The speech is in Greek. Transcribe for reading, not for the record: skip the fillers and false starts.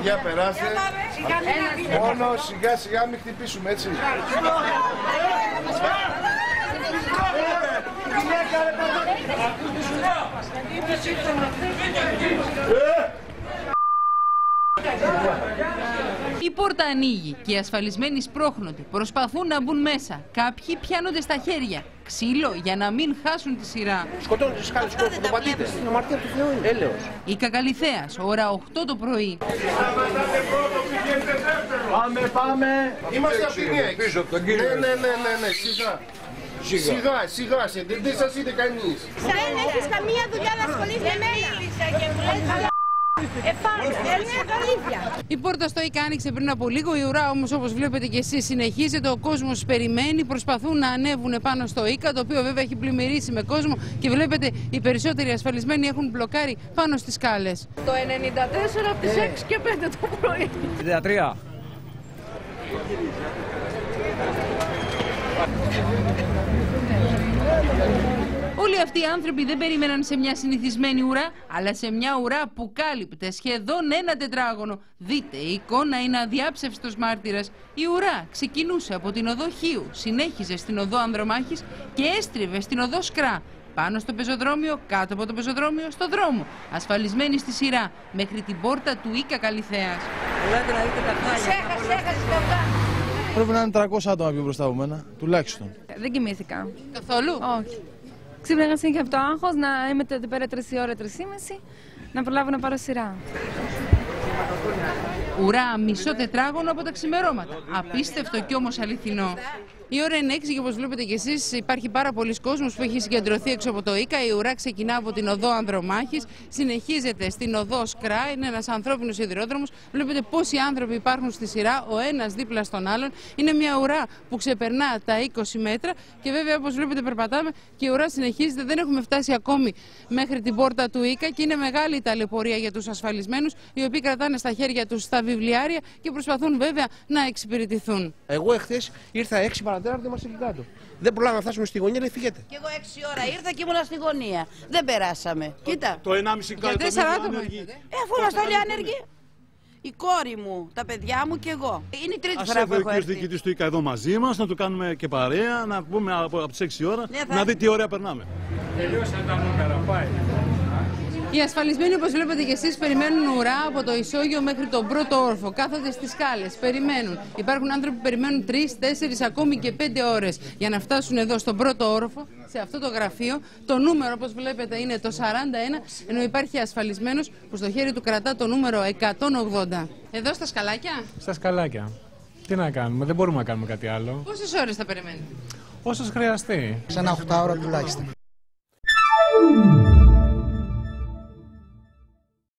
Για περάστε. Μόνο σιγά σιγά μην χτυπήσουμε, έτσι. Η πόρτα ανοίγει και οι ασφαλισμένοι σπρώχνονται. Προσπαθούν να μπουν μέσα. Κάποιοι πιάνονται στα χέρια. Ξύλο για να μην χάσουν τη σειρά. Σκοτώνουν τις σκάλες του κόρπου, το πατείτε. Στην αμαρτία του Θεού είναι. Έλεος. Η Κακαλιθέας, ώρα 8 το πρωί. Πάμε. Είμαστε αυτοί πίσω από τον κύριο. Ναι, σιγά, δεν σας είδε κανείς. Δεν έχεις καμία δουλειά να ασχολείς με μένα. Η πόρτα στο ΙΚΑ άνοιξε πριν από λίγο, η ουρά όμως όπως βλέπετε και εσείς συνεχίζεται, ο κόσμος περιμένει, προσπαθούν να ανέβουν πάνω στο ΙΚΑ, το οποίο βέβαια έχει πλημμυρίσει με κόσμο και βλέπετε οι περισσότεροι ασφαλισμένοι έχουν μπλοκάρει πάνω στις σκάλες. Το 94 από τις 6 και 5 το πρωί. 53. Όλοι αυτοί οι άνθρωποι δεν περίμεναν σε μια συνηθισμένη ουρά, αλλά σε μια ουρά που κάλυπτε σχεδόν ένα τετράγωνο. Δείτε, η εικόνα είναι αδιάψευστος μάρτυρας. Η ουρά ξεκινούσε από την οδό Χίου, συνέχιζε στην οδό Ανδρομάχης και έστριβε στην οδό Σκρά. Πάνω στο πεζοδρόμιο, κάτω από το πεζοδρόμιο, στο δρόμο. Ασφαλισμένοι στη σειρά, μέχρι την πόρτα του ΙΚΑ Καλιθέας. Πρέπει να είναι 300 άτομα πιο μπροστά από μένα, τουλάχιστον. Δεν κοιμήθηκα. Καθόλου? Όχι. Ξύπναγα συνέχεια από το άγχος να είμαι εδώ πέρα 3 ώρα, 3,5, να προλάβω να πάρω σειρά. Ουρά μισό τετράγωνο από τα ξημερώματα. Απίστευτο κι όμως αληθινό. Η ώρα είναι 6 και όπως βλέπετε κι εσείς υπάρχει πάρα πολλοί κόσμος που έχει συγκεντρωθεί έξω από το ΙΚΑ. Η ουρά ξεκινά από την οδό Ανδρομάχης, συνεχίζεται στην οδό Σκρά, είναι ένας ανθρώπινος σιδηρόδρομος. Βλέπετε πόσοι άνθρωποι υπάρχουν στη σειρά, ο ένας δίπλα στον άλλον. Είναι μια ουρά που ξεπερνά τα 20 μέτρα και βέβαια όπως βλέπετε περπατάμε και η ουρά συνεχίζεται. Δεν έχουμε φτάσει ακόμη μέχρι την πόρτα του ΙΚΑ και είναι μεγάλη η ταλαιπωρία για τους ασφαλισμένους, οι οποίοι κρατάνε στα χέρια τους τα βιβλιάρια και προσπαθούν βέβαια να εξυπηρετηθούν. Εγώ εχθές ήρθα 6 παρατέταρτο, είμαστε εκεί κάτω. Δεν προλάβαμε να φτάσουμε στη γωνία, λέει φύγετε. Και εγώ 6 ώρα ήρθα και ήμουν στη γωνία. Δεν περάσαμε. Κοίτα. Το 1,5 κάτω. Αφού είμαστε όλοι άνεργοι. Η κόρη μου, τα παιδιά μου και εγώ. Είναι η τρίτη φορά που έχω έρθει. Ο διοικητής του ΙΚΑ εδώ μαζί μας, να το κάνουμε και παρέα, να πούμε από τις 6 ώρα, να δει τι ωραία περνάμε. Τελειώσαν τα νούμερα, πάει. Οι ασφαλισμένοι, όπως βλέπετε και εσείς, περιμένουν ουρά από το ισόγειο μέχρι τον πρώτο όροφο. Κάθονται στις σκάλες, περιμένουν. Υπάρχουν άνθρωποι που περιμένουν 3, 4, ακόμη και 5 ώρες για να φτάσουν εδώ στον πρώτο όροφο, σε αυτό το γραφείο. Το νούμερο, όπως βλέπετε, είναι το 41, ενώ υπάρχει ασφαλισμένος που στο χέρι του κρατά το νούμερο 180. Εδώ στα σκαλάκια. Στα σκαλάκια. Τι να κάνουμε, δεν μπορούμε να κάνουμε κάτι άλλο. Πόσες ώρες θα περιμένετε? Όσες χρειαστεί. Σε ένα 8 ώρα τουλάχιστον.